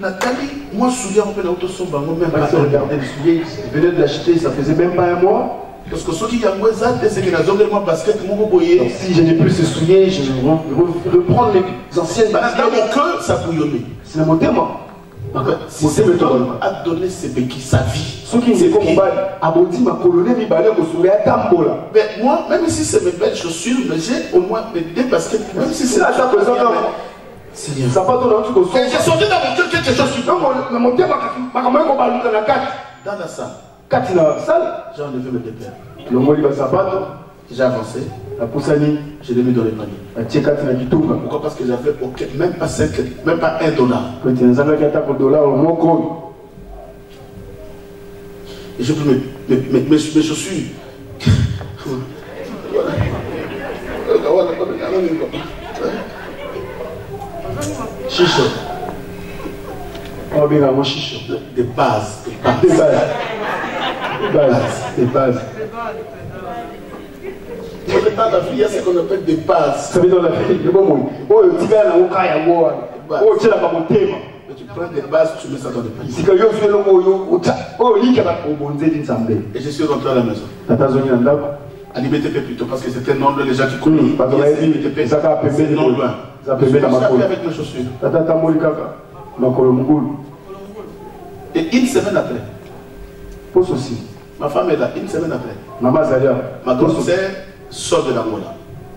Nathalie, moi, soulier, on peut l'autosomba, même pas. Si on regardait le soulier, il venait de l'acheter, ça faisait même pas un mois. Parce que ceux qui ont c'est que la basket, donc si je n'ai plus ce soulier, je vais reprendre les anciennes baskets. Dans mon cœur, ça bouillonnait. C'est mon thème. Si cet homme a donné ses béquilles, sa vie. Ceux qui ne comme abondit ma colonie, mi balai au soulier à Tambola. Mais moi, même si c'est mes belles chaussures, mais j'ai au moins mes deux baskets. Même si c'est là, ça peut Seigneur. Ça pas dans tout j'ai sorti dans mon cœur quelque chose qui. Non, mon thème, ma caméra qu'on va dans la 4. Dans la salle. 4 dans la salle. J'ai enlevé mes deux paires. Le mot il va sapato. J'ai avancé. La poussani. Je l'ai mis dans les paniers. La tchèque na kitouka. Pourquoi? Parce que j'avais même pas 5, même pas $1. Quand tu as un $1 au moins quoi. Et je peux mes chaussures. Chicho. On va bien avoir chicho. Des bases. Des bases. Dans le temps de la vie, il y a ce qu'on appelle des bases. Ça veut dire dans la vie, le bon mot. Oh, tu vas là, oh, tu as pas mon thème. Tu prends des bases, tu mets ça dans le panier. Si tu as le mot, oh, il y a pas de bonté d'ensemble. Et je suis rentré à la maison. À l'IBTP plutôt, parce que c'était non loin, les gens qui connaissent. Parce que l'IBTP, ça a permis de non loin. Ça permet de m'accompagner avec mes chaussures. Et une semaine après, Pose aussi. ma femme est là, une semaine après. Maman Zalia. Ma grande sœur sort de l'Angola.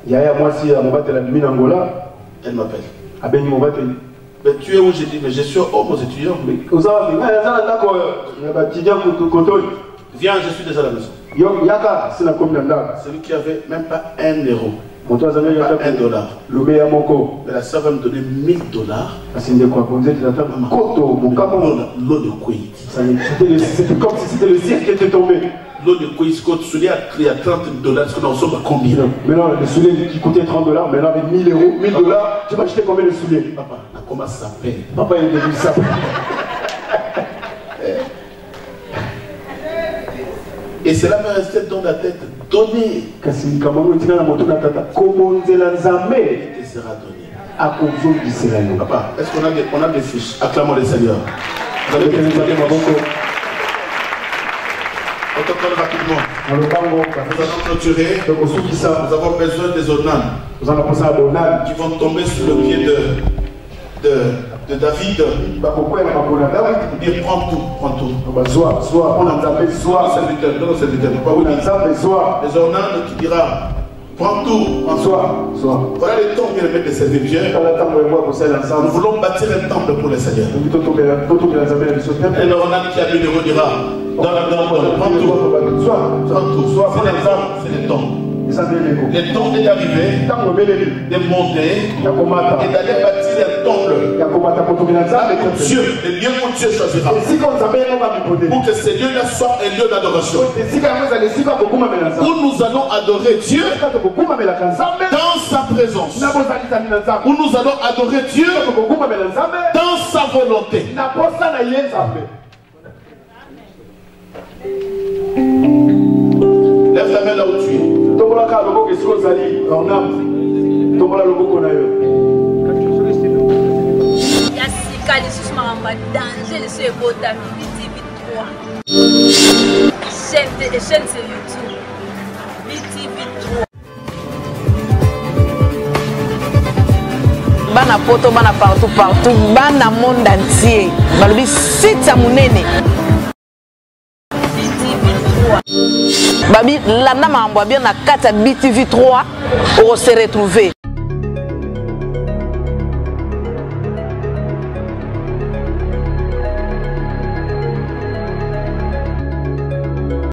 Yaya, moi, si on va te la mine Angola, elle m'appelle. Abeni, on va te. Mais tu es où? J'ai dit, mais je suis homme aux étudiants. Viens, je suis déjà à la maison. Celui qui avait même pas $1. Pas $1. Mais la sœur va me donner $1000. L'eau de Kouït. C'était comme si c'était le ciel qui était tombé. L'eau de Kouït, ce soulier a $30, parce que nous sommes à combien? Maintenant, le soulier qui coûtait $30, maintenant avec $1000, $1000, tu vas acheter combien de souliers? Papa, comment ça s'appelle? Papa, il est devenu ça. Et cela me restait dans la tête. Donner. Il te sera donné. Papa, est-ce qu'on a des fiches? Acclamons le Seigneur. Vous avez des fiches? On te parle rapidement. Nous allons clôturer. Nous avons besoin des ordonnances qui vont tomber sous le pied de David. Il prend tout. Les ordonnances qui dira prends tout. Voilà les temps bien aimés de servir Dieu. Nous voulons bâtir un temple pour le Seigneur. Et l'ordonnance qui a lieu de dira prends tout. C'est le temps. Le temps est arrivé de monter et d'aller bâtir un temple. Dieu, le lieu où Dieu choisira. Pour que ce lieu-là soit un lieu d'adoration. Où nous allons adorer Dieu dans sa présence. Où nous allons adorer Dieu dans sa volonté. Lève ta main là où tu es. Yasika lisusu makambo ya danger lisusu ekotami BTV3 chaîne sur YouTube BTV3. Bana poto, bana partout, bana monde entier. Balobi sita munene. BTV3. Babi landa mambo bien na kata BTV3 on se retrouver.